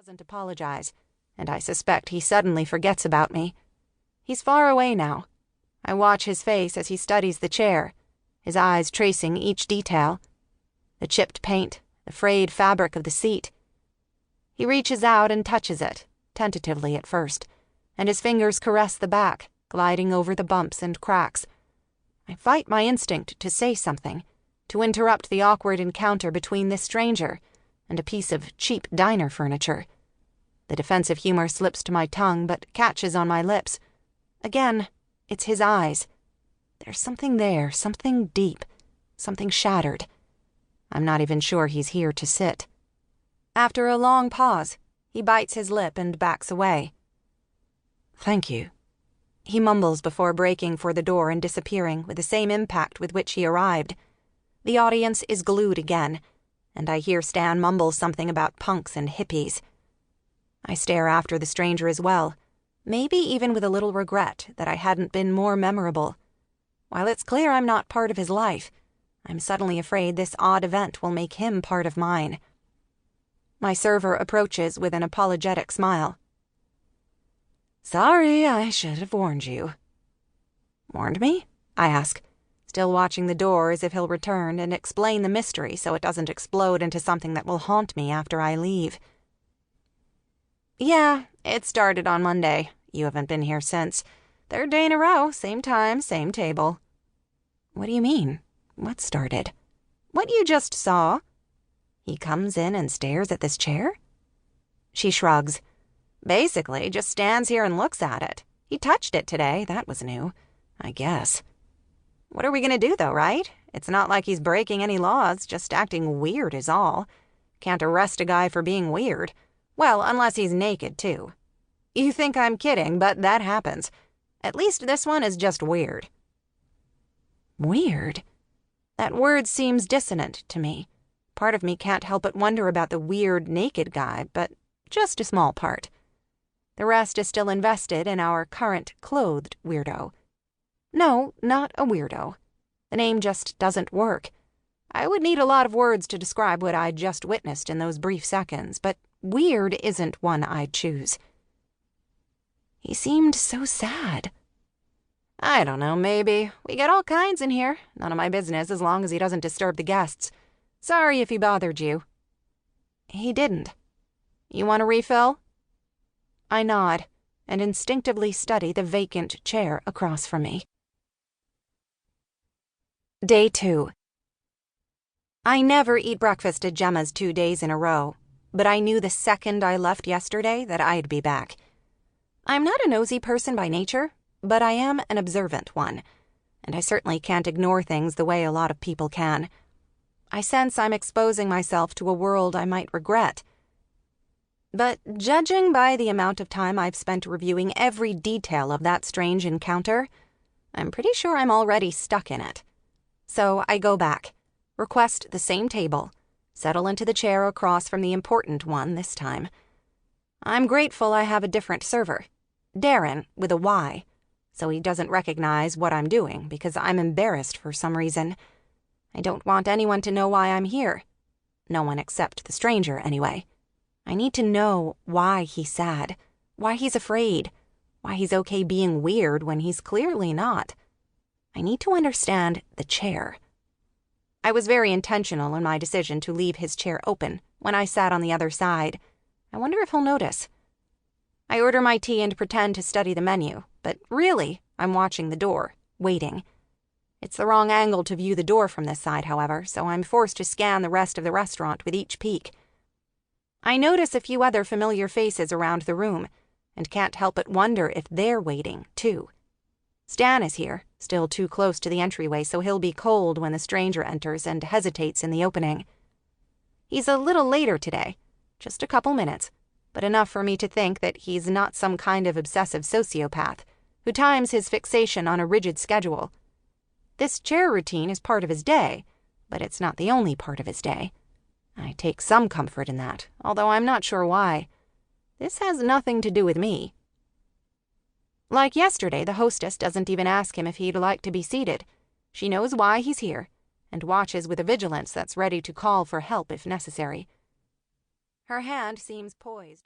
doesn't apologize, and I suspect he suddenly forgets about me. He's far away now. I watch his face as he studies the chair, his eyes tracing each detail. The chipped paint, the frayed fabric of the seat. He reaches out and touches it, tentatively at first, and his fingers caress the back, gliding over the bumps and cracks. I fight my instinct to say something, to interrupt the awkward encounter between this stranger and a piece of cheap diner furniture. The defensive humor slips to my tongue but catches on my lips. Again, it's his eyes. There's something there, something deep, something shattered. I'm not even sure he's here to sit. After a long pause, he bites his lip and backs away. "Thank you," he mumbles before breaking for the door and disappearing with the same impact with which he arrived. The audience is glued again, and I hear Stan mumble something about punks and hippies. I stare after the stranger as well, maybe even with a little regret that I hadn't been more memorable. While it's clear I'm not part of his life, I'm suddenly afraid this odd event will make him part of mine. My server approaches with an apologetic smile. "Sorry, I should have warned you." "Warned me?" I ask, still watching the door as if he'll return and explain the mystery so it doesn't explode into something that will haunt me after I leave. "Yeah, it started on Monday. You haven't been here since. Third day in a row, same time, same table." "What do you mean? What started?" "What you just saw." "He comes in and stares at this chair?" She shrugs. "Basically, just stands here and looks at it. He touched it today, that was new. I guess. What are we gonna do though, right? It's not like he's breaking any laws, just acting weird is all. Can't arrest a guy for being weird. Well, unless he's naked too. You think I'm kidding, but that happens. At least this one is just weird." Weird? That word seems dissonant to me. Part of me can't help but wonder about the weird naked guy, but just a small part. The rest is still invested in our current clothed weirdo. No, not a weirdo. The name just doesn't work. I would need a lot of words to describe what I just witnessed in those brief seconds, but weird isn't one I'd choose. He seemed so sad. I don't know, maybe. We get all kinds in here. None of my business as long as he doesn't disturb the guests. Sorry if he bothered you. He didn't. You want a refill? I nod and instinctively study the vacant chair across from me. Day 2. I never eat breakfast at Gemma's 2 days in a row, but I knew the second I left yesterday that I'd be back. I'm not a nosy person by nature, but I am an observant one, and I certainly can't ignore things the way a lot of people can. I sense I'm exposing myself to a world I might regret. But judging by the amount of time I've spent reviewing every detail of that strange encounter, I'm pretty sure I'm already stuck in it. So I go back, request the same table, settle into the chair across from the important one this time. I'm grateful I have a different server, Darren with a Y, so he doesn't recognize what I'm doing because I'm embarrassed for some reason. I don't want anyone to know why I'm here. No one except the stranger, anyway. I need to know why he's sad, why he's afraid, why he's okay being weird when he's clearly not. I need to understand the chair. I was very intentional in my decision to leave his chair open when I sat on the other side. I wonder if he'll notice. I order my tea and pretend to study the menu, but really, I'm watching the door, waiting. It's the wrong angle to view the door from this side, however, so I'm forced to scan the rest of the restaurant with each peek. I notice a few other familiar faces around the room, and can't help but wonder if they're waiting, too. Stan is here, still too close to the entryway, so he'll be cold when the stranger enters and hesitates in the opening. He's a little later today, just a couple minutes, but enough for me to think that he's not some kind of obsessive sociopath who times his fixation on a rigid schedule. This chair routine is part of his day, but it's not the only part of his day. I take some comfort in that, although I'm not sure why. This has nothing to do with me. Like yesterday, the hostess doesn't even ask him if he'd like to be seated. She knows why he's here, and watches with a vigilance that's ready to call for help if necessary. Her hand seems poised.